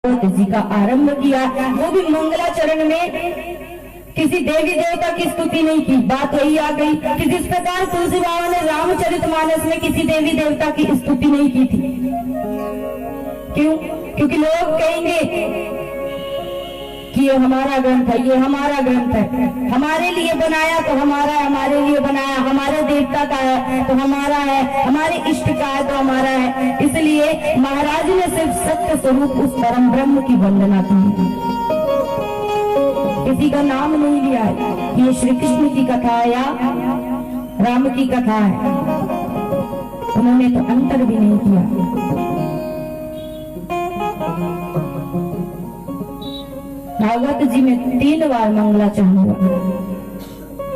जी का आरंभ किया, वो भी मंगलाचरण में किसी देवी देवता की स्तुति नहीं की। बात वही आ गई कि जिस प्रकार तुलसी बाबा ने रामचरितमानस में किसी देवी देवता की स्तुति नहीं की थी। क्यों? क्योंकि लोग कहेंगे कि ये हमारा ग्रंथ है, ये हमारा ग्रंथ है, हमारे लिए बनाया तो हमारा है, हमारे लिए बनाया, हमारे देवता का है तो हमारा है, हमारे इष्ट का है तो हमारा है। इसलिए महाराज ने सिर्फ सत्य स्वरूप उस परम ब्रह्म की वंदना की, किसी का नाम नहीं लिया है कि ये श्री कृष्ण की कथा है या राम की कथा है। उन्होंने तो अंतर भी नहीं किया। भागवत जी में 3 बार मंगलाचरण हुआ।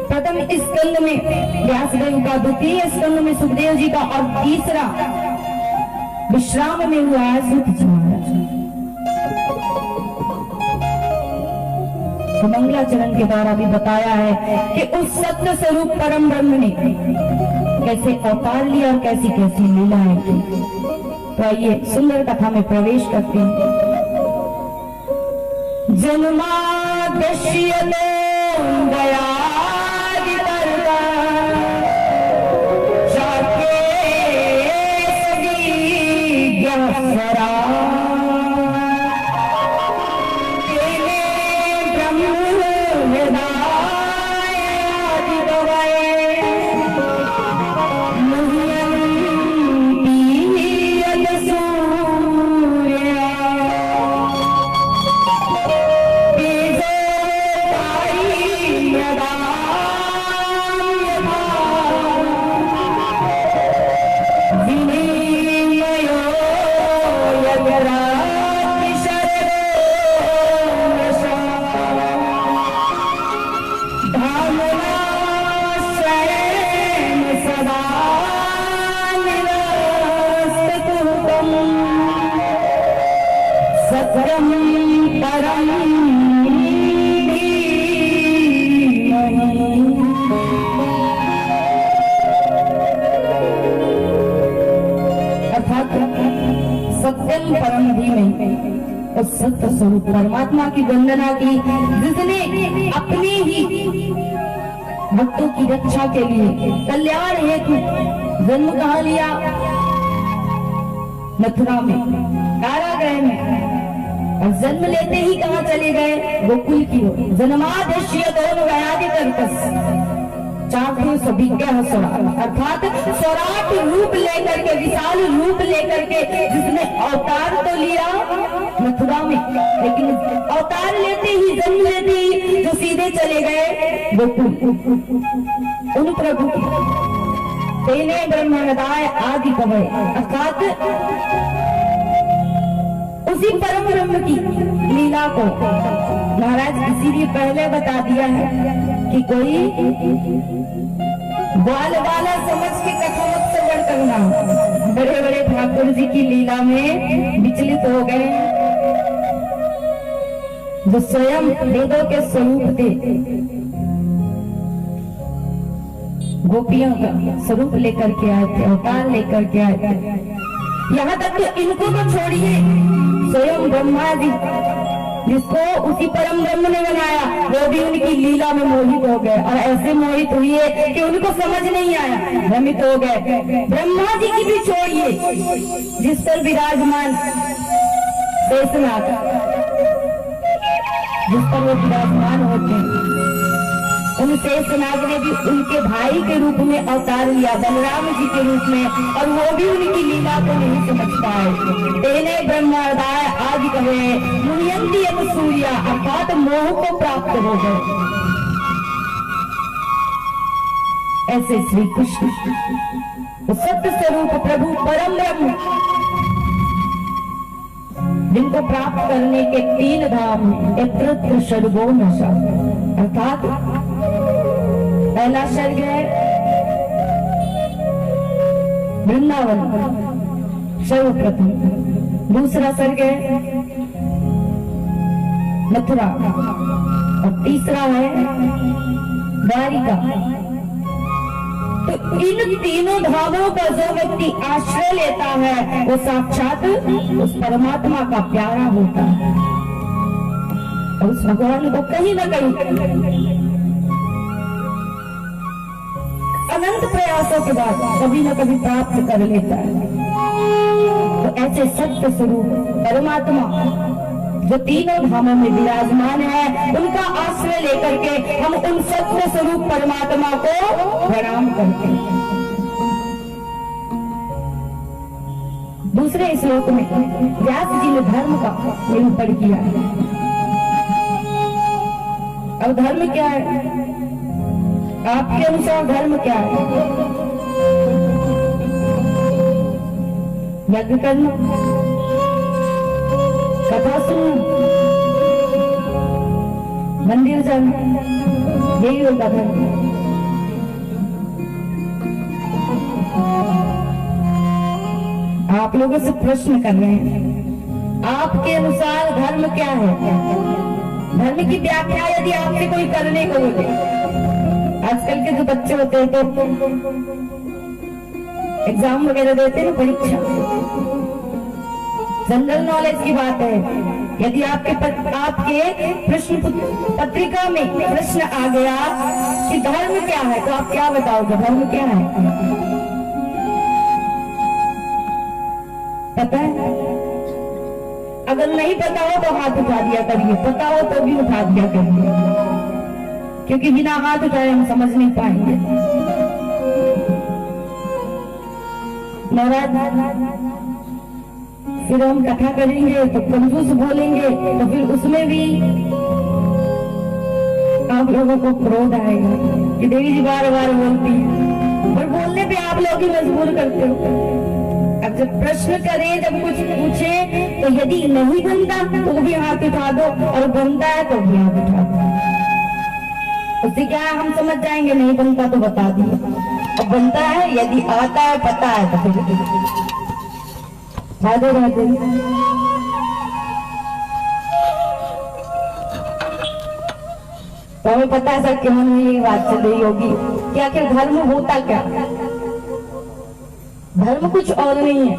प्रथम स्कंद में व्यासदेव का, द्वितीय स्कंद में सुखदेव जी का और तीसरा विश्राम में हुआ है सूत जी महाराज। तो मंगलाचरण के द्वारा भी बताया है कि उस सत्य स्वरूप परम ब्रह्म ने कैसे अवतार लिया और कैसी कैसी लीलाएं की। तो आइए सुंदर कथा में प्रवेश करते हैं। जन्माद्यश्यतो दयादितर्ता शाके सदीग्यस्वरा तेने ब्रह्महृदायादितवये मुह्यन्ति यदसूर्या सत्यम परम धीमहि, उस सत्य स्वरूप परमात्मा की वंदना की जिसने अपने ही भक्तों की रक्षा के लिए कल्याण हेतु जन्म कहाँ लिया? मथुरा में, कारागृह में, और जन्म लेते ही कहाँ चले गए? गोकुल की ओर। जन्माद्यश्यतो दयादितर्ता अर्थात सौराट रूप लेकर के, विशाल रूप लेकर के जिसने अवतार तो लिया मथुरा में, लेकिन अवतार लेते ही, जन्म लेते ही जो सीधे चले गए गोकुल। उन प्रभु की तेने ब्रह्महृदाय आदि कवये, अर्थात उसी परम ब्रह्म की लीला को महाराज इसीलिए पहले बता दिया है कि कोई ग्वाल वाला समझ के कथा मत श्रवण करना। बड़े बड़े ठाकुर जी की लीला में विचलित हो गए, जो स्वयं वेदों के स्वरूप थे, गोपियों का स्वरूप लेकर के आए थे, अवतार लेकर के आए थे। यहाँ तक तो इनको तो छोड़िए, स्वयं ब्रह्मा जी जिसको उसी परम ब्रह्म ने बनाया, वो भी उनकी लीला में मोहित हो गए, और ऐसे मोहित हुए कि उनको समझ नहीं आया, भ्रमित हो गए। ब्रह्मा जी की भी छोड़िए, जिस पर विराजमान शेषनाग, जिस पर वो विराजमान होते हैं, उन शेषनाग ने भी उनके भाई के रूप में अवतार लिया, बलराम जी के रूप में, और वो भी उनकी लीला को नहीं समझ पाए। तेने ब्रह्महृदाय आदि कवये मुह्यन्ति यदसूर्या, अर्थात मोह को प्राप्त हो गए। ऐसे श्री कृष्ण सत्य स्वरूप प्रभु परम ब्रह्म, जिनको प्राप्त करने के 3 धाम, यत्र षड्गो नशा, अर्थात पहला स्वर्ग है वृंदावन सर्वप्रथम, दूसरा स्वर्ग है मथुरा, और तीसरा है द्वारिका। तो इन तीनों धामों का जो व्यक्ति आश्रय लेता है वो साक्षात उस परमात्मा का प्यारा होता है, और उस भगवान को कहीं ना कहीं अनंत प्रयासों के बाद कभी न कभी प्राप्त कर लेता है। तो ऐसे सत्य स्वरूप परमात्मा जो तीनों धामों में विराजमान है, उनका आश्रय लेकर के हम उन सत्य स्वरूप परमात्मा को प्रणाम करते हैं। दूसरे श्लोक में व्यास जी ने धर्म का निरूपण किया है। अब धर्म क्या है? आपके अनुसार धर्म क्या है? यज्ञ करना, कथा सुनना, मंदिर जाना, यही होगा धर्म। आप लोगों से प्रश्न कर रहे हैं, आपके अनुसार धर्म क्या है? धर्म की व्याख्या यदि आपसे कोई करने को बोले, आजकल के जो बच्चे होते हैं तो एग्जाम वगैरह देते हैं, परीक्षा, जनरल नॉलेज की बात है। यदि आपके प्रश्न पत्रिका में प्रश्न आ गया कि धर्म क्या है, तो आप क्या बताओगे? धर्म क्या है? पता है? अगर नहीं पता हो तो हाथ उठा दिया करिए, पता हो तो भी उठा दिया करिए, क्योंकि बिना हाथ उठाए हम समझ नहीं पाएंगे। फिर हम कथा करेंगे तो कंजूस बोलेंगे, तो फिर उसमें भी आप लोगों को क्रोध आएगा कि देवी जी बार बार बोलती है, और बोलने पे आप लोग ही मजबूर करते हो। अब जब प्रश्न करें, जब कुछ पूछे, तो यदि नहीं बनता तो भी हाथ उठा दो, और बनता है तो भी हाथ उठा दो। उससे क्या है, हम समझ जाएंगे। नहीं बनता तो बता दिए, और बनता है, यदि आता है, पता है, तो फिर राधे राधे। तो हमें पता है सबके मन में ये बात चल रही होगी कि आखिर धर्म होता क्या? धर्म कुछ और नहीं है।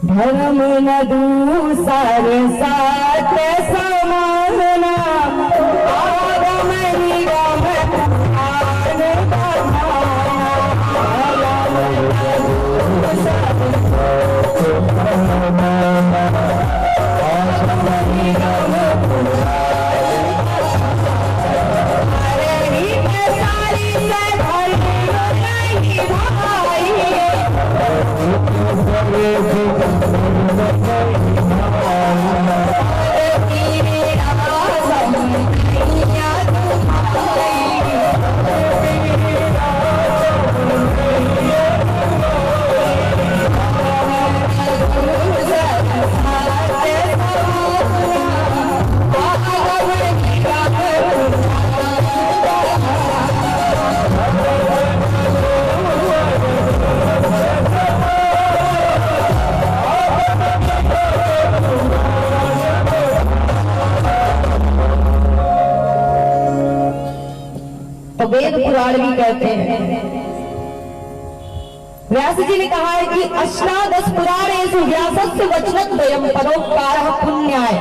धर्म न दूसरे साथ समाना, आगम निगम आन वेद पुराण भी कहते हैं। व्यास जी ने कहा है कि अष्टादश पुराणेषु व्यासस्य वचनद्वयम् परोपकारः पुण्याय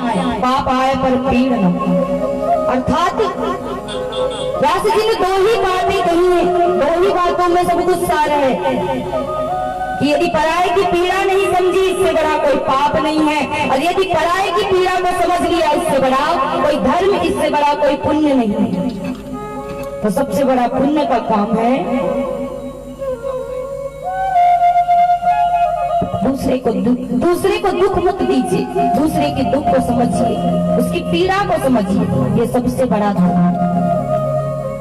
पापाय परपीडनम्। अर्थात व्यास जी ने दो ही बातें कही है, दो ही बातों में सब कुछ सार है कि यदि पराये की पीड़ा नहीं समझी, इससे बड़ा कोई पाप नहीं है, और यदि पराये की पीड़ा को समझ लिया, इससे बड़ा कोई धर्म, इससे बड़ा कोई पुण्य नहीं है। तो सबसे बड़ा पुण्य का काम है दूसरे को दुख मत दीजिए, दूसरे के दुख को समझिए, उसकी पीड़ा को समझिए, ये सबसे बड़ा धर्म है।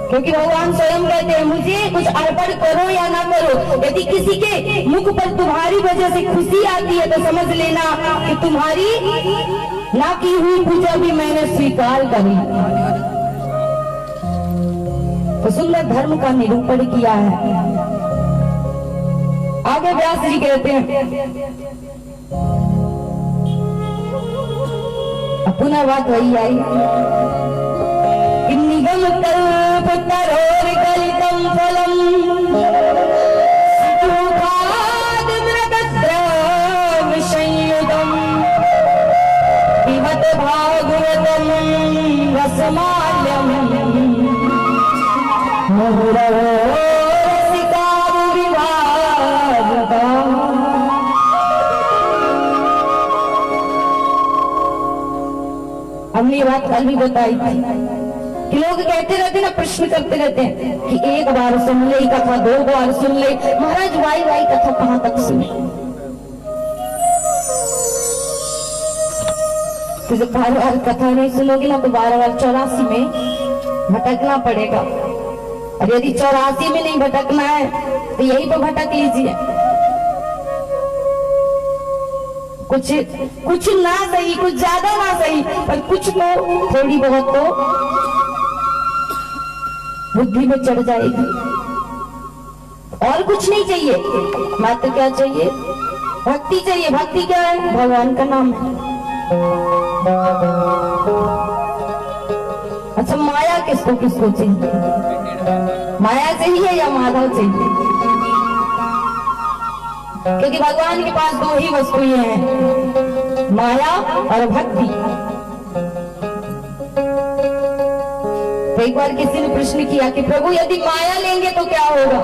क्योंकि भगवान स्वयं कहते हैं, मुझे कुछ अर्पण करो या ना करो, यदि किसी के मुख पर तुम्हारी वजह से खुशी आती है तो समझ लेना कि तुम्हारी ना की हुई पूजा भी मैंने स्वीकार करी। तो सुंदर धर्म का निरूपण किया है। आगे व्यास जी कहते हैं, पुनः बात वही आई कि निगम कल्प तरोर कलितम फलम मृगद्रव संयुतम पिबत भागवतम रसमाल्यम मुहुरहो रसिका विवादता। हमने ये बात कल भी बताई थी कि लोग कहते रहते ना, प्रश्न करते रहते हैं कि एक बार सुन ले कथा, दो बार सुन ले। महाराज वाई वाई कथा कहां तक सुने? तो बार बार कथा नहीं सुनोगे ना तो बार बार 84 में भटकना पड़ेगा। और यदि 84 में नहीं भटकना है तो यही तो भटक लीजिए। कुछ ना सही, कुछ ज्यादा ना सही, पर कुछ तो थोड़ी बहुत तो बुद्धि में चढ़ जाएगी। और कुछ नहीं चाहिए, मात्र क्या चाहिए? भक्ति चाहिए। भक्ति क्या है? भगवान का नाम है। अच्छा, माया किसको किसको चाहिए? माया चाहिए या माधव चाहिए? क्योंकि भगवान के पास दो ही वस्तुएं हैं, माया और भक्ति। तो एक बार किसी ने प्रश्न किया कि प्रभु यदि माया लेंगे तो क्या होगा?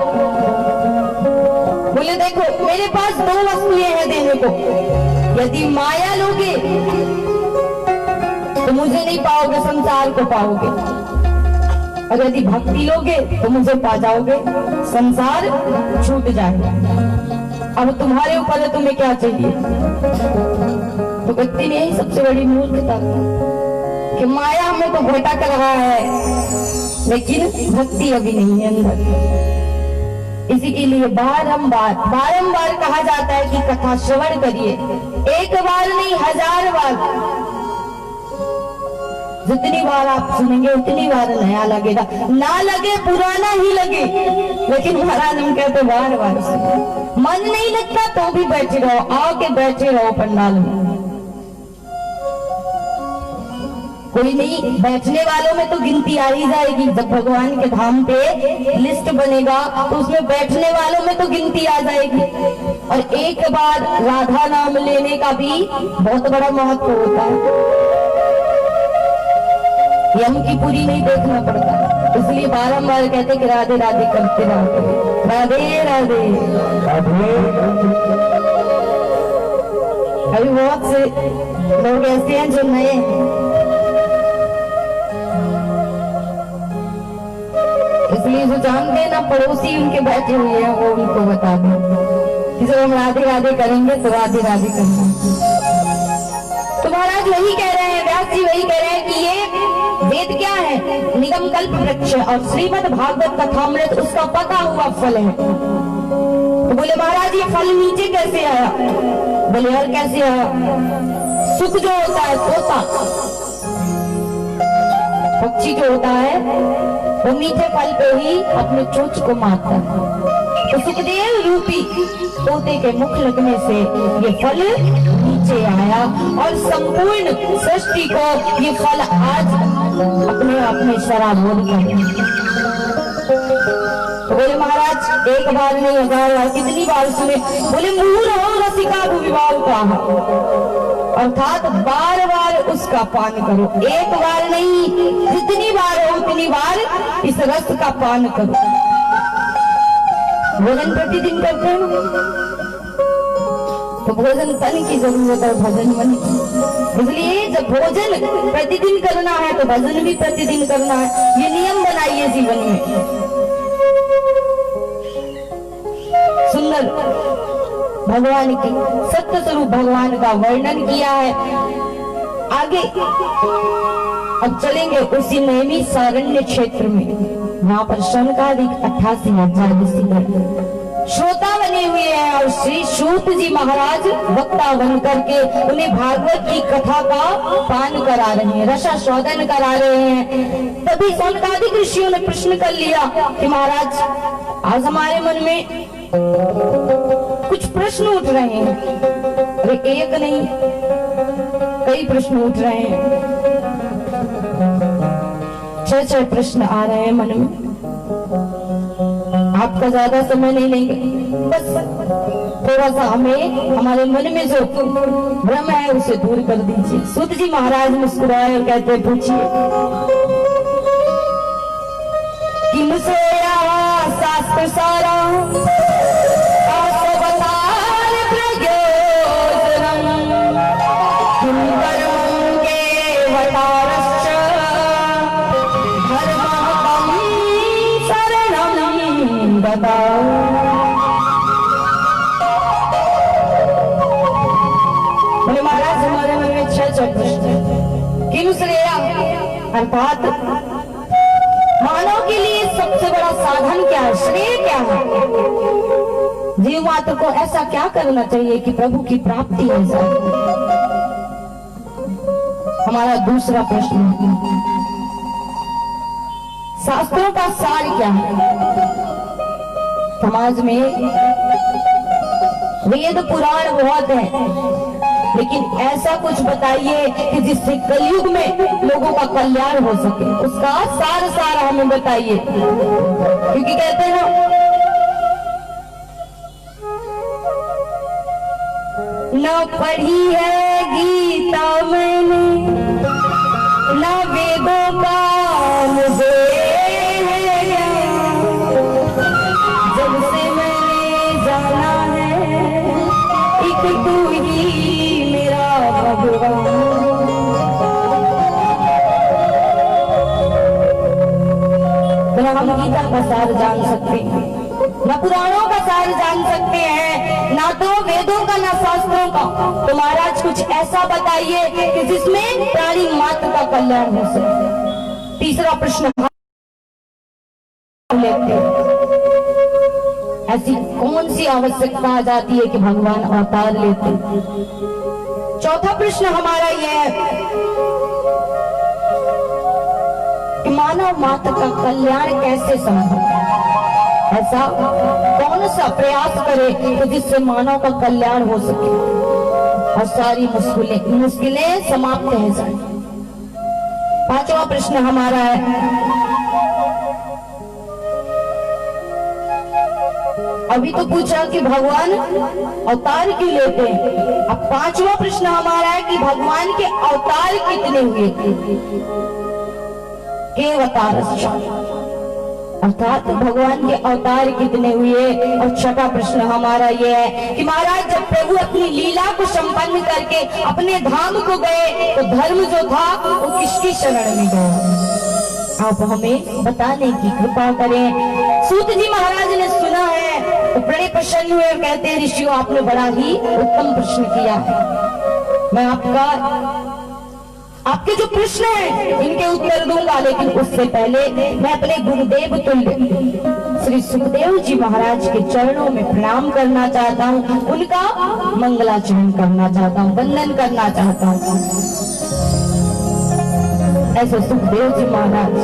बोले देखो, मेरे पास दो वस्तुएं हैं देने को। यदि माया लोगे तो मुझे नहीं पाओगे, संसार को पाओगे। और यदि भक्ति लोगे तो मुझे पा जाओगे, संसार छूट जाएगा। अब तुम्हारे ऊपर है, तुम्हें क्या चाहिए? तो व्यक्ति ने यही सबसे बड़ी मूर्खता कि माया हमें तो भटक रहा है, लेकिन भक्ति अभी नहीं है अंदर। इसी के लिए बारंबार कहा जाता है कि कथा श्रवण करिए। एक बार नहीं, 1000 बार। जितनी बार आप सुनेंगे उतनी बार नया लगेगा। ना लगे, पुराना ही लगे, लेकिन महाराज हम कहते बार बार सुनो। मन नहीं लगता तो भी बैठे रहो, आके बैठे रहो पंडाल में। कोई नहीं, बैठने वालों में तो गिनती आ ही जाएगी। जब भगवान के धाम पे लिस्ट बनेगा तो उसमें बैठने वालों में तो गिनती आ जाएगी। और एक बार राधा नाम लेने का भी बहुत बड़ा महत्व होता है। यम की पूरी नहीं देखना पड़ता, इसलिए बारंबार कहते कि राधे राधे करते रहो। राधे राधे। अभी बहुत से लोग ऐसे हैं जो नए हैं, इसलिए जो जानते हैं ना, पड़ोसी उनके बैठे हुए हैं, वो उनको बता दें कि जब हम राधे राधे करेंगे तो राधे राधे करना। तो महाराज वही कह रहे हैं, व्यास जी वही कह रहे हैं कि ये वेद क्या है? निगम कल्प वृक्ष और श्रीमद् भागवत कथामृत उसका पका हुआ फल है। तो बोले महाराज ये फल नीचे कैसे आया? बोले और कैसे आया? सुख जो होता है, तोता पक्षी जो होता है वो मीठे फल पे ही अपने चोंच को मारता है। तो सुखदेव रूपी तोते के मुख लगने से ये फल नीचे आया और संपूर्ण सृष्टि को ये फल आज अपने आप में शराबोर कर। तो बोले महाराज एक बार नहीं, 1000 बार। कितनी बार सुने? बोले मुहुरहो रसिका विवादता, अर्थात बार बार उसका पान करो। एक बार नहीं, जितनी बार हो उतनी बार इस रस का पान करो। भोजन प्रतिदिन करते हैं तो भोजन तन की जरूरत है, भजन मन की। इसलिए जब भोजन प्रतिदिन करना है तो भजन भी प्रतिदिन करना है। ये नियम बनाइए जीवन में। सुंदर भगवान की सत्य स्वरूप भगवान का वर्णन किया है। आगे अब चलेंगे उसी नैमी सारण्य क्षेत्र में। वहां पर शौनकादिक 88,000 ऋषिगण श्रोता बने हुए हैं और श्री सूत जी महाराज वक्ता बन करके उन्हें भागवत की कथा का पान करा रहे हैं, रसास्वादन करा रहे हैं। तभी शौनकादिक ऋषियों ने प्रश्न कर लिया कि महाराज आज हमारे मन में कुछ प्रश्न उठ रहे हैं। अरे एक नहीं, कई प्रश्न उठ रहे हैं। 6 प्रश्न आ रहे हैं मन में। आपका ज्यादा समय नहीं लेंगे, बस थोड़ा सा हमें हमारे मन में जो भ्रम है उसे दूर कर दीजिए। सूत जी महाराज मुस्कुराए और कहते, पूछिए। कि मुझसे शास्त्र सारा बोले महाराज हमारे मन में 6 प्रश्न। किनु श्रेया अर्थात मानव के लिए सबसे बड़ा साधन क्या है, श्रेय क्या है? जीव मात्र को ऐसा क्या करना चाहिए कि प्रभु की प्राप्ति हो जाए? हमारा दूसरा प्रश्न, शास्त्रों का सार क्या है? समाज में वेद पुराण बहुत है, लेकिन ऐसा कुछ बताइए कि जिससे कलयुग में लोगों का कल्याण हो सके, उसका सार हमें बताइए। क्योंकि कहते हैं न पढ़ी है गीता मैंने, न वेदों का मुझे जब से मैंने जाना है एक तू ही मेरा भगवान। तो हम गीता का सार जान सकते हैं, न पुराणों का सार जान सकते हैं, ना तो वेदों का ना शास्त्रों का। तो महाराज कुछ ऐसा बताइए कि जिसमें प्राणी मात्र का कल्याण हो सके। तीसरा प्रश्न लेते, ऐसी कौन सी आवश्यकता आ जाती है कि भगवान अवतार लेते? चौथा प्रश्न हमारा यह है कि मानव मात्र का कल्याण कैसे संभव है? ऐसा कौन सा प्रयास करे तो जिससे मानव का कल्याण हो सके और सारी मुश्किलें समाप्त हो जाए। पांचवा प्रश्न हमारा है, अभी तो पूछा कि भगवान अवतार क्यों लेते हैं, अब पांचवा प्रश्न हमारा है कि भगवान के अवतार कितने हुए? के अवतार, अर्थात भगवान के अवतार कितने हुए? और छठा प्रश्न हमारा ये है कि महाराज जब प्रभु अपनी लीला को संपन्न करके अपने धाम को गए तो धर्म जो था वो किसकी शरण में गया? आप हमें बताने की कृपा करें। सूत जी महाराज ने सुना है तो बड़े प्रसन्न हुए और कहते हैं, ऋषियों आपने बड़ा ही उत्तम प्रश्न किया है। मैं आपके जो प्रश्न हैं इनके उत्तर दूंगा, लेकिन उससे पहले मैं अपने गुरुदेव तुल्य श्री सुखदेव जी महाराज के चरणों में प्रणाम करना चाहता हूँ, उनका मंगलाचरण करना चाहता हूँ, वंदन करना चाहता हूँ। ऐसे सुखदेव जी महाराज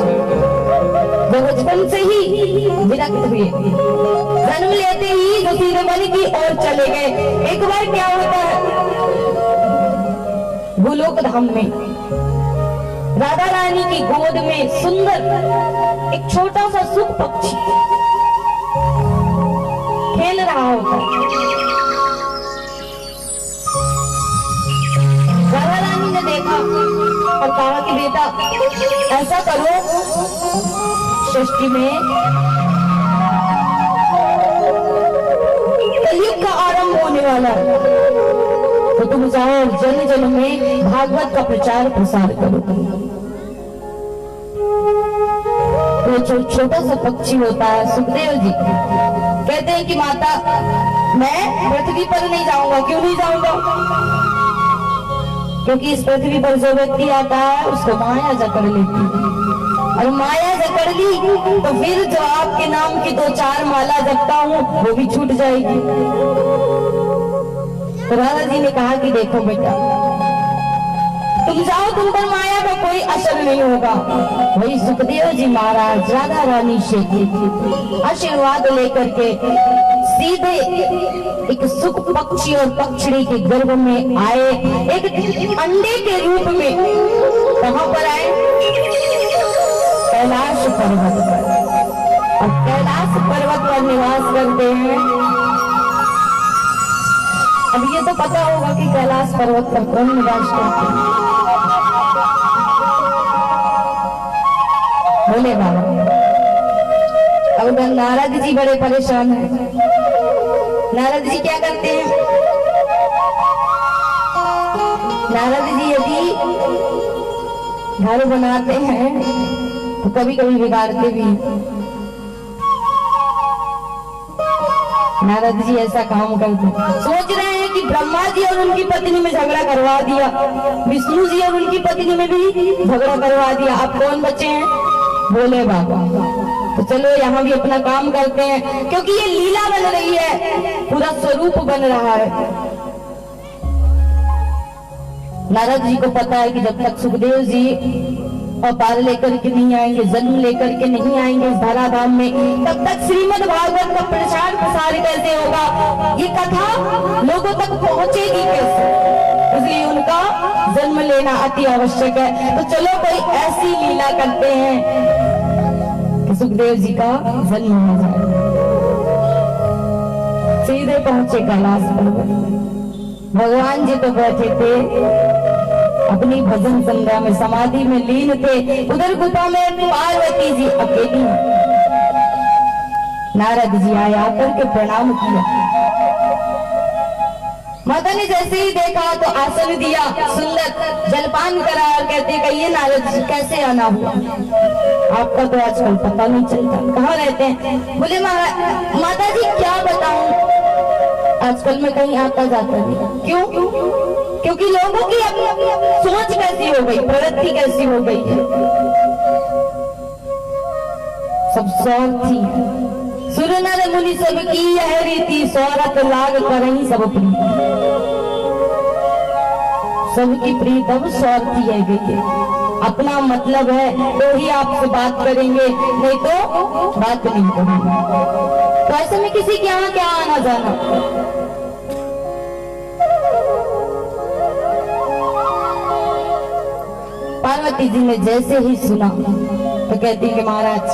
जो बचपन से ही विरक्त हुए, जन्म लेते ही दूसरे वन की ओर चले गए। एक बार क्या होता है, गोलोक धाम में राधा रानी की गोद में सुंदर एक छोटा सा सुख पक्षी खेल रहा होता है। राधा रानी ने देखा और कहा कि बेटा ऐसा करो, सृष्टि में कलयुग का आरंभ होने वाला है, तो तुम जाओ और जन जन में भागवत का प्रचार प्रसार करो। तो जो छोटा सा पक्षी होता है, सुखदेव जी कहते हैं कि माता मैं पृथ्वी पर नहीं जाऊंगा। क्यों नहीं जाऊंगा? क्योंकि इस पृथ्वी पर जो व्यक्ति आता है उसको माया जकड़ लेती है, और माया जकड़ ली तो फिर जो आपके नाम की 2-4 माला जपता हूँ वो भी छूट जाएगी। तो राधा जी ने कहा कि देखो बेटा तुम जाओ, तुम पर माया का कोई असर नहीं होगा। वही सुखदेव जी महाराज राधा रानी से आशीर्वाद लेकर के सीधे एक सुख पक्षी और पक्षड़ी के गर्भ में आए, एक अंडे के रूप में। कहां पर आए? कैलाश पर्वत पर। और कैलाश पर्वत पर निवास करते हैं। अब ये तो पता होगा कि कैलाश पर्वत पर कौन निवास करते हैं। बोले बाबा। अब नारद जी बड़े परेशान हैं। नारद जी क्या करते हैं? नारद जी यदि घर बनाते हैं तो कभी कभी बिगाड़ते भी। नारद जी ऐसा काम करते हैं। सोच रहे हैं कि ब्रह्मा जी और उनकी पत्नी में झगड़ा करवा दिया, विष्णु जी और उनकी पत्नी में भी झगड़ा करवा दिया, अब कौन बचे हैं? बोले बाबा। तो चलो यहाँ भी अपना काम करते हैं, क्योंकि ये लीला बन रही है, पूरा स्वरूप बन रहा है। नारद जी को पता है कि जब तक सुखदेव जी अवतार लेकर के नहीं आएंगे, जन्म लेकर के नहीं आएंगे इस धराधाम में, तब तक श्रीमद् भागवत का प्रचार प्रसार कैसे होगा, ये कथा लोगों तक पहुंचेगी कैसे? इसलिए उनका जन्म लेना अति आवश्यक है। तो चलो कोई ऐसी लीला करते हैं कि सुखदेव जी का जन्म हो जाए। सीधे पहुंचे कैलाश पर्वत। भगवान जी तो बैठे थे अपनी भजन संध्या में, समाधि में लीन थे। उधर गुफा में पार्वती जी अकेली। नारद जी आए, आकर के प्रणाम किया। माता ने जैसे ही देखा तो आसन दिया, सुंदर जलपान करा और कहते कहिए नारद जी कैसे आना हुआ? आपका तो आजकल पता नहीं चलता, कहाँ रहते हैं? बोले माता जी क्या बताऊं, आजकल मैं कहीं आता जाता नहीं। क्यों? क्योंकि लोगों की अपनी सोच कैसी हो गई, प्रवृत्ति कैसी हो गई है, सब स्वार्थी है। सुर नर मुनि सब की यह रीति, सौरत लाग करहीं सब प्रीति। सबकी प्रीत अब स्वार्थी है गई, अपना मतलब है तो ही आपसे बात करेंगे, नहीं तो बात नहीं करेंगे। तो ऐसे में किसी के यहाँ क्या आना जाना। पार्वती जी ने जैसे ही सुना तो कहती कि महाराज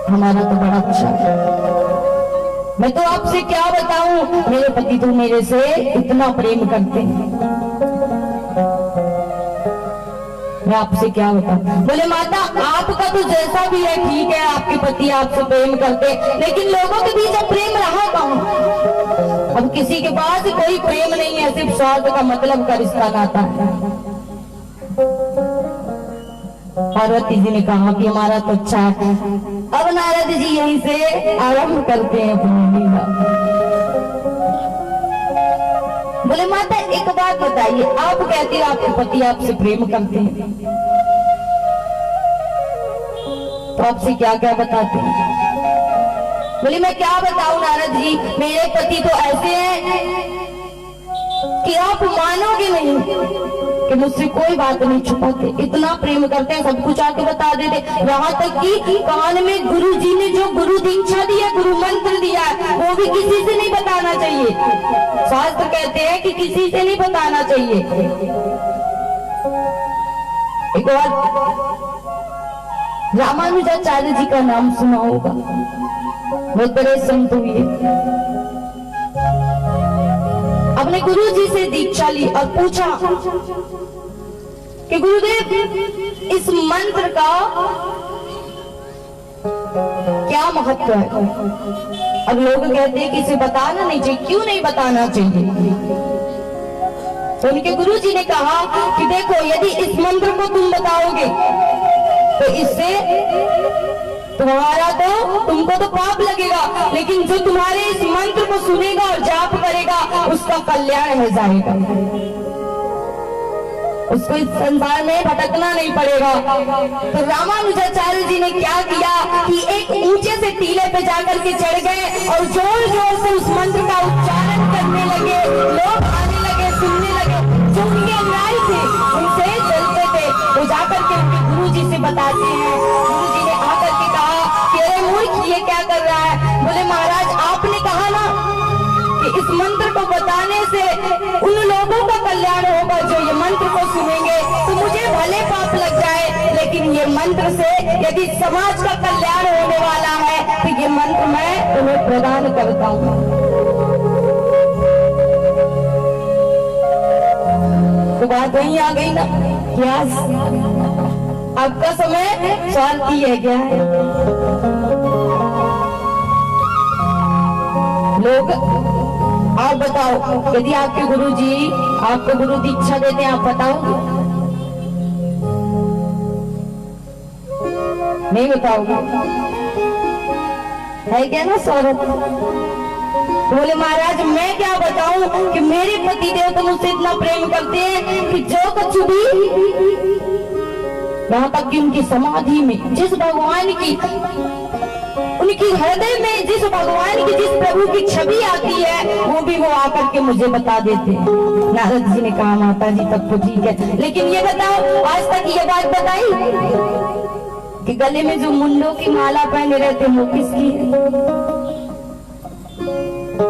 हमारा तो बड़ा अच्छा है, मैं तो आपसे क्या बताऊं, मेरे पति तो मेरे से इतना प्रेम करते हैं, मैं आपसे क्या बताऊं। बोले माता आपका तो जैसा भी है ठीक है, आपके पति आपसे प्रेम करते, लेकिन लोगों के बीच अब प्रेम रहा कहाँ? अब किसी के पास कोई प्रेम नहीं है, सिर्फ स्वार्थ का मतलब का रिश्ता नाता है। पार्वती जी ने कहा कि हमारा तो अच्छा है। अब नारद जी यहीं से आरंभ करते हैं अपनी लीला। बोले माता एक बात बताइए, आप कहती हैं आपके पति आपसे प्रेम करते हैं, तो आपसे क्या क्या बताते हैं? बोले मैं क्या बताऊं नारद जी, मेरे पति तो ऐसे हैं कि आप मानोगे नहीं कि मुझसे कोई बात नहीं छुपाते, इतना प्रेम करते हैं, सब कुछ आके बता देते। यहाँ तक कि कान में गुरु जी ने जो गुरु दीक्षा दी है, गुरु मंत्र दिया है, वो भी किसी से नहीं बताना चाहिए। शास्त्र कहते हैं कि किसी से नहीं बताना चाहिए। एक बार रामानुजाचार्य जी का नाम सुना होगा, बहुत बड़े संत हुए। अपने गुरु जी से दीक्षा ली और पूछा कि गुरुदेव इस मंत्र का क्या महत्व है? अब लोग कहते हैं कि इसे बताना नहीं चाहिए। क्यों नहीं बताना चाहिए? तो उनके गुरु जी ने कहा कि देखो यदि इस मंत्र को तुम बताओगे तो इससे तुम्हारा तो तुमको तो पाप लगेगा, लेकिन जो तुम्हारे इस मंत्र को सुनेगा और जाप करेगा उसका कल्याण हो जाएगा, उसको इस संसार में भटकना नहीं पड़ेगा। तो रामानुजाचार्य जी ने क्या किया कि एक ऊंचे से टीले पे जाकर के चढ़ गए और जोर जोर से उस मंत्र का उच्चारण करने लगे। लोग आने लगे, सुनने लगे, जो उनके अन्यायी थे उनसे चलते थे, वो जाकर के उनके गुरु जी से बताते हैं। गुरु जी ने आकर के कहा कि अरे मूर्ख ये क्या कर रहा है? बोले महाराज आपने कहा ना कि इस मंत्र को बताने से उन लोगों का कल्याण होगा जो ये मंत्र को सुनेंगे, तो मुझे भले पाप लग जाए लेकिन ये मंत्र से यदि समाज का कल्याण होने वाला है तो ये मंत्र मैं तुम्हें प्रदान करता हूँ। तो बात वहीं आ गई ना, क्या आपका समय स्वार्थी है क्या है? लोग आप बताओ, यदि आपके गुरुजी आपको गुरु दीक्षा देते हैं, आप बताओगे? नहीं बताओगे? है क्या ना स्वार्थ? बोले महाराज मैं क्या बताऊं कि मेरे पति देव तो मुझसे इतना प्रेम करते हैं कि जो कुछ भी, यहाँ तक कि उनकी समाधि में जिस भगवान की, उनकी हृदय में जिस भगवान की, जिस प्रभु की छवि आती है वो भी वो आकर के मुझे बता देते हैं। नारद जी ने कहा माता जी तब तो ठीक है, लेकिन ये बताओ आज तक ये बात बताई कि गले में जो मुंडों की माला पहने रहते वो किसकी है?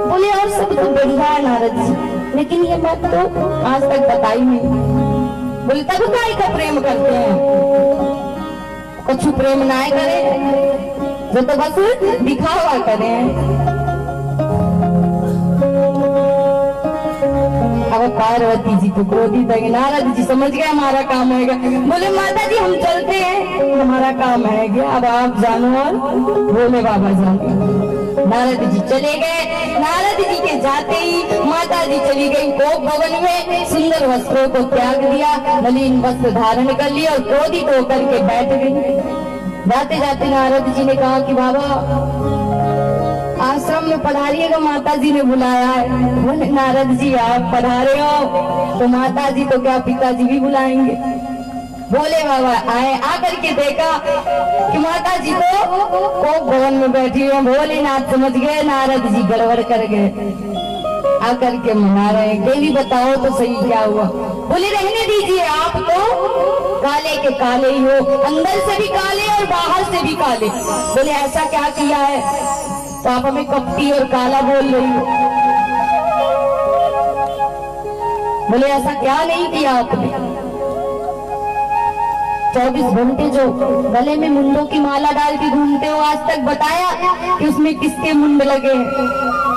बोले और सब तो बढ़िया है नारद जी, लेकिन ये बात तो आज तक बताई नहीं। बोले तब काय का प्रेम करते हैं? कुछ प्रेम ना करे, जो तो बस दिखावा करे। अब पार्वती जी तो क्रोधित है, नारद जी समझ गए हमारा काम है क्या? बोले माता जी हम चलते हैं, हमारा काम है क्या? अब आप जानो और भोले बाबा जानो। नारद जी चले गए। नारद जी के जाते ही माता जी चली गई कोप भवन में, सुंदर वस्त्रों को त्याग दिया, मलिन वस्त्र धारण कर लिया और क्रोधित होकर के बैठ गई। जाते जाते नारद जी ने कहा कि बाबा आश्रम में पधारिएगा, माता जी ने बुलाया है। बोले नारद जी आप पधारे हो तो माता जी तो क्या पिताजी भी बुलाएंगे। बोले बाबा आए, आकर के देखा कि माता जी तो कोप भवन में बैठी हुई। भोलेनाथ समझ गए नारद जी गड़बड़ कर गए, आकर के मना रहे, देवी बताओ तो सही क्या हुआ? बोले रहने दीजिए, आप तो काले के काले ही हो, अंदर से भी काले और बाहर से भी काले। बोले ऐसा क्या किया है तो आप हमें कपटी और काला बोल रही हो? बोले ऐसा क्या नहीं किया आपने? 24 घंटे जो गले में मुंडों की माला डाल के घूमते हो, आज तक बताया कि उसमें किसके मुंड लगे हैं?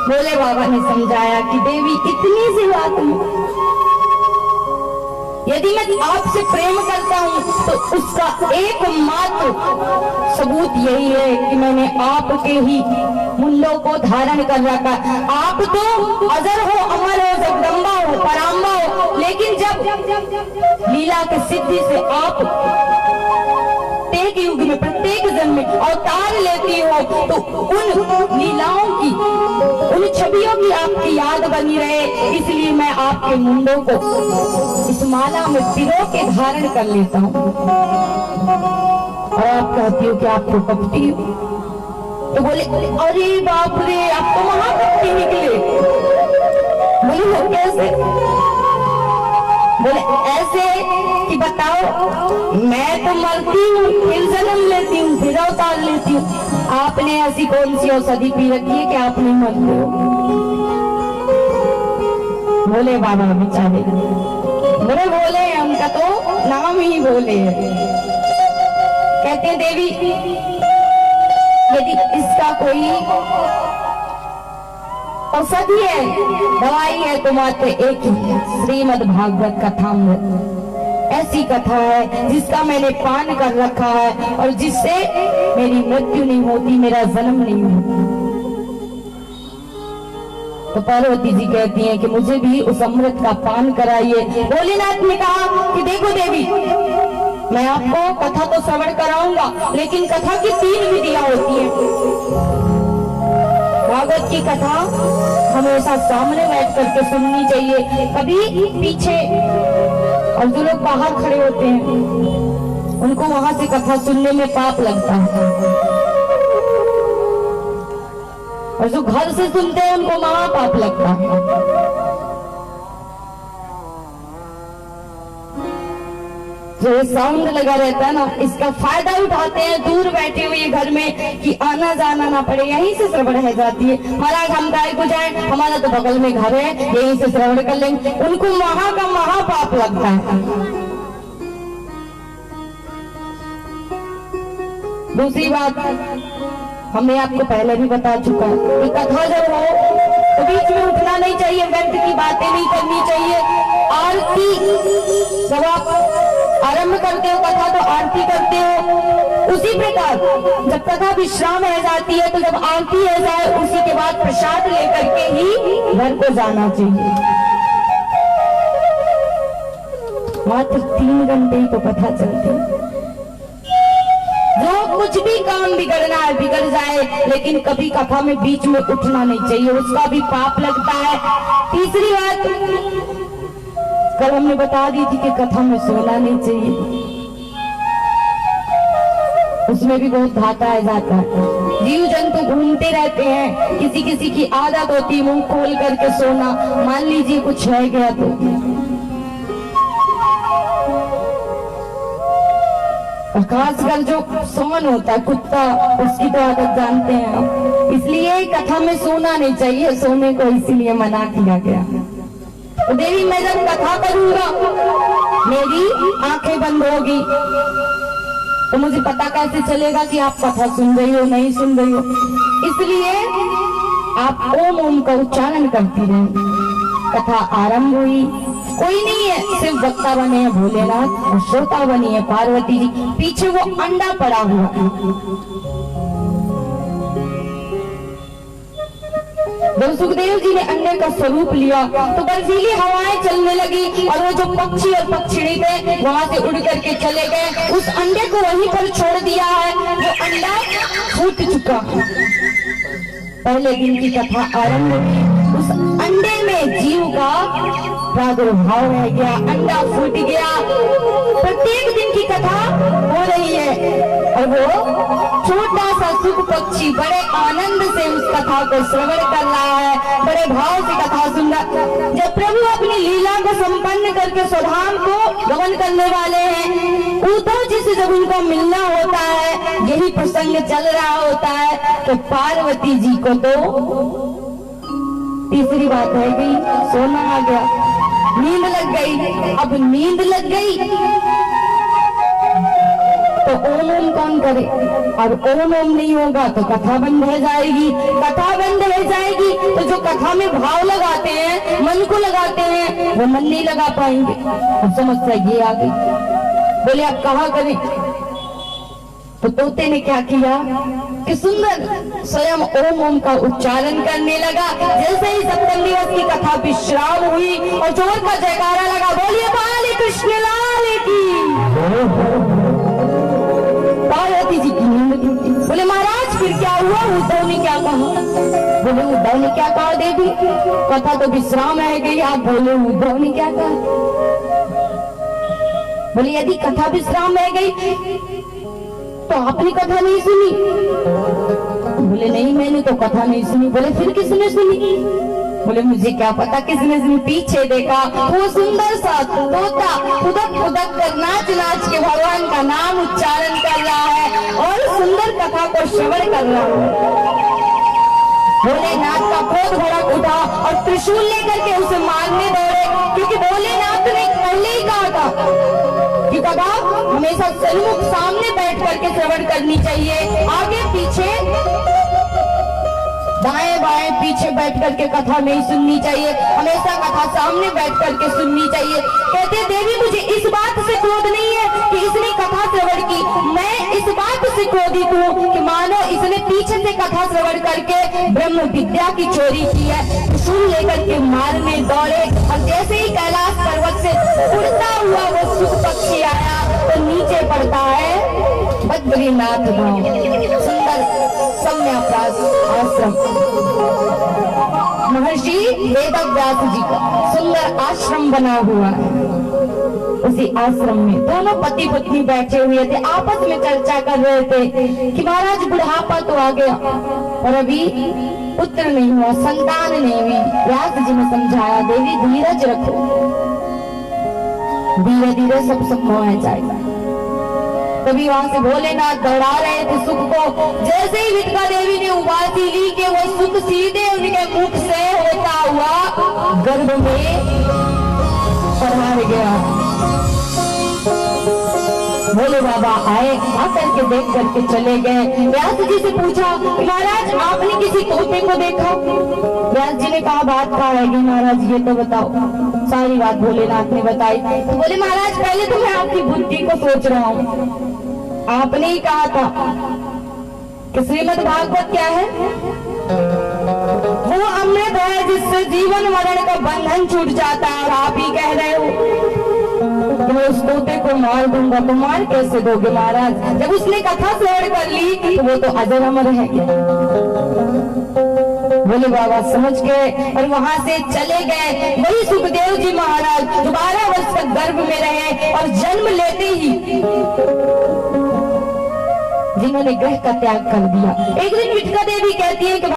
बोले बाबा ने समझाया कि देवी इतनी सी बात में यदि मैं आपसे प्रेम करता हूँ तो उसका एकमात्र सबूत यही है कि मैंने आपके ही मुंडों को धारण कर रखा। आप तो अजर हो, अमर हो, जगदम्बा हो, पराम्बा हो, लेकिन जब लीला के सिद्धि से आप प्रत्येक युग में प्रत्येक जन्म में अवतार लेती हो तो उन लीलाओं की, उन छवियों की आपकी याद बनी रहे, इसलिए मैं आपके मुंडों को इस माला में पिरो के धारण कर लेता हूँ। और आप कहती हो कि आप तो कपटी हो। तो बोले अरे बाप रे आप तो महाकपटी निकले। बोले वो कैसे? बोले ऐसे कि बताओ मैं तो मरती हूँ, फिर जन्म लेती हूँ, फिर अवतार लेती हूँ। आपने ऐसी कौन सी औषधि पी रखी है कि आप नहीं मरते हो? बोले बाबा बेचारे, बोले भोले हैं, उनका तो नाम ही भोले है। कहते हैं देवी यदि इसका कोई औषधि है, दवाई है तो मात्र एक ही है, श्रीमद् भागवत कथामृत। ऐसी कथा है जिसका मैंने पान कर रखा है और जिससे मेरी मृत्यु नहीं होती, मेरा जन्म नहीं होता। तो पार्वती जी कहती हैं कि मुझे भी उस अमृत का पान कराइए। भोलेनाथ ने कहा कि देखो देवी मैं आपको कथा तो श्रवण कराऊंगा, लेकिन कथा की 3 विधियां होती हैं। भागवत की कथा हमेशा सामने बैठ करके सुननी चाहिए, कभी पीछे। और जो लोग बाहर खड़े होते हैं उनको वहां से कथा सुनने में पाप लगता है, और जो घर से सुनते हैं उनको महापाप लगता है। जो साउंड लगा रहता है ना, इसका फायदा उठाते हैं दूर बैठे हुए घर में कि आना जाना ना पड़े, यहीं से श्रवण है जाती है। महाराज हम गाय को जाए, हमारा तो बगल में घर है, यहीं से श्रवण कर लेंगे। उनको महापाप लगता है। दूसरी बात हमने आपको पहले भी बता चुका है कि कथा जब हो तो बीच में उठना नहीं चाहिए, व्यर्थ की बातें नहीं करनी चाहिए। आरती जब आप आरंभ करते हो कथा तो आरती करते हो, उसी प्रकार जब कथा विश्राम रह जाती है तो जब आरती रह जाए उसी के बाद प्रसाद लेकर के ही घर को जाना चाहिए। मात्र 3 घंटे ही तो कथा चलती है। जो कुछ भी काम बिगड़ना है बिगड़ जाए, लेकिन कभी कथा में बीच में उठना नहीं चाहिए, उसका भी पाप लगता है। तीसरी बात कल हमने बता दी थी कि कथा में सोना नहीं चाहिए, उसमें भी बहुत घाटा है जाता है। जीव जंतु घूमते रहते हैं, किसी किसी की आदत होती है मुंह खोल करके सोना, मान लीजिए कुछ है गया तो खासकर जो सोन होता है कुत्ता, उसकी तो आदत जानते हैं आप। इसलिए कथा में सोना नहीं चाहिए, सोने को इसीलिए मना किया गया। तो देवी मैं जब कथा करूंगा मेरी आंखें बंद होगी तो मुझे पता कैसे चलेगा कि आप कथा सुन रही हो नहीं सुन रही हो। इसलिए आप ओम ओम का उच्चारण करती रहे। कथा आरंभ हुई, कोई नहीं है, सिर्फ वक्ता बने हैं भोलेनाथ और श्रोता बनी है पार्वती जी। पीछे वो अंडा पड़ा हुआ है, जब सुखदेव जी ने अंडे का स्वरूप लिया तो बर्फीली हवाएं चलने लगी और वो जो पक्षी और पक्षिणी थे वहां से उड़ करके चले गए। उस अंडे को वहीं पर छोड़ दिया है, वो अंडा फूट चुका। पहले दिन की कथा आरंभ हुई, उस अंडे में जीव का प्रादुर्भाव रह गया, अंडा फूट गया। प्रत्येक दिन की कथा हो रही है और वो छोटा सा सुख पक्षी बड़े आनंद से उस कथा को श्रवण कर रहा है, बड़े भाव से कथा सुन रहा। जब प्रभु अपनी लीला को संपन्न करके स्वधाम को गमन करने वाले हैं, उद्धव जी से जब उनको मिलना होता है, यही प्रसंग चल रहा होता है तो पार्वती जी को तो तीसरी बात रह गई, सोना आ गया, नींद लग गई। अब नींद लग गई तो ओम ओम कौन करे, और ओम ओम नहीं होगा तो कथा बंद रह जाएगी। कथा बंद रह जाएगी तो जो कथा में भाव लगाते हैं, मन को लगाते हैं, वो मन नहीं लगा पाएंगे। अब समस्या ये आ गई, बोले आप कहा करें, तो तोते ने क्या किया कि सुंदर स्वयं ओम ओम का उच्चारण करने लगा। जैसे ही सप्तम दिवस की कथा विश्राम हुई और जोर का जयकारा लगा, बोलिए बाले कृष्ण लाल की। पार्वती जी की नींद टूटी। बोले महाराज फिर क्या हुआ, उद्धव ने क्या कहा? बोले उद्धव ने क्या कहा देवी, कथा तो विश्राम रह गई, आप बोले उद्धव ने क्या कहा? बोले यदि कथा विश्राम रह गई तो आपने कथा नहीं सुनी? बोले नहीं मैंने तो कथा नहीं सुनी। बोले फिर किसने सुनी? बोले मुझे क्या पता किसने सुनी। पीछे देखा वो सुंदर सा तोता खुदक खुदक कर नाच नाच के भगवान का नाम उच्चारण कर रहा है और सुंदर कथा को श्रवण कर रहा है। भोलेनाथ का क्रोध भड़क उठा और त्रिशूल लेकर के उसे मारने दौड़े, क्योंकि भोलेनाथ ने पहले ही कहा था कि कथा हमेशा सन्मुख सामने बैठ करके श्रवण करनी चाहिए, आगे पीछे दाएं बाएं पीछे बैठ करके कथा नहीं सुननी चाहिए, हमेशा कथा सामने बैठ करके सुननी चाहिए। कहते देवी मुझे इस बात से क्रोध नहीं है कि इसने कथा श्रवण की, मैं इस बात से क्रोधित हूँ कि मानो इसने पीछे से कथा श्रवण करके ब्रह्म विद्या की चोरी की है। त्रिशूल लेकर के मारने दौड़े और जैसे ही कैलाश पर्वत से उड़ता हुआ वो सुख पक्षी आया तो नीचे पड़ता है बद्रीनाथ धाम, सुंदर सम्यप्रास आश्रम। महर्षि वेदव्यास जी का सुंदर आश्रम बना हुआ है। उसी आश्रम में दोनों पति पत्नी बैठे हुए थे, आपस में चर्चा कर रहे थे कि महाराज बुढ़ापा तो आ गया और अभी पुत्र नहीं हुआ, संतान नहीं हुई। व्यास जी ने समझाया देवी धीरज रखो, धीरे धीरे सब संभव हो जाएगा। तभी वहां से भोलेनाथ दौड़ा रहे थे सुख को। जैसे ही विद्या देवी ने उबासी ली कि वो सुख सीधे उनके मुख से होता हुआ गर्भ में पधार गया। भोले बाबा आए, आकर के देख करके चले गए। व्यास जी से पूछा महाराज आपने किसी तोते को देखा? व्यास जी ने कहा बात कहाँ रहेगी महाराज, ये तो बताओ। सारी बात भोलेनाथ ने बताई। तो बोले महाराज पहले तो मैं आपकी बुद्धि को सोच रहा हूँ। आपने ही कहा था कि श्रीमद् भागवत क्या है, वो अमृत है जिससे जीवन मरण का बंधन छूट जाता है। और आप ही कह रहे हो कि मैं उस तोते को मार दूंगा। तो मार कैसे दोगे महाराज? जब उसने कथा श्रवण कर ली तो वो तो अजर अमर है क्या? बोले बाबा समझ गए और वहां से चले गए। वही सुखदेव जी महाराज जो 12 वर्ष तक गर्भ में रहे और जन्म लेते ही जिन्होंने ग्रह का त्याग कर दिया। एक दिन विठका देवी कहती है कि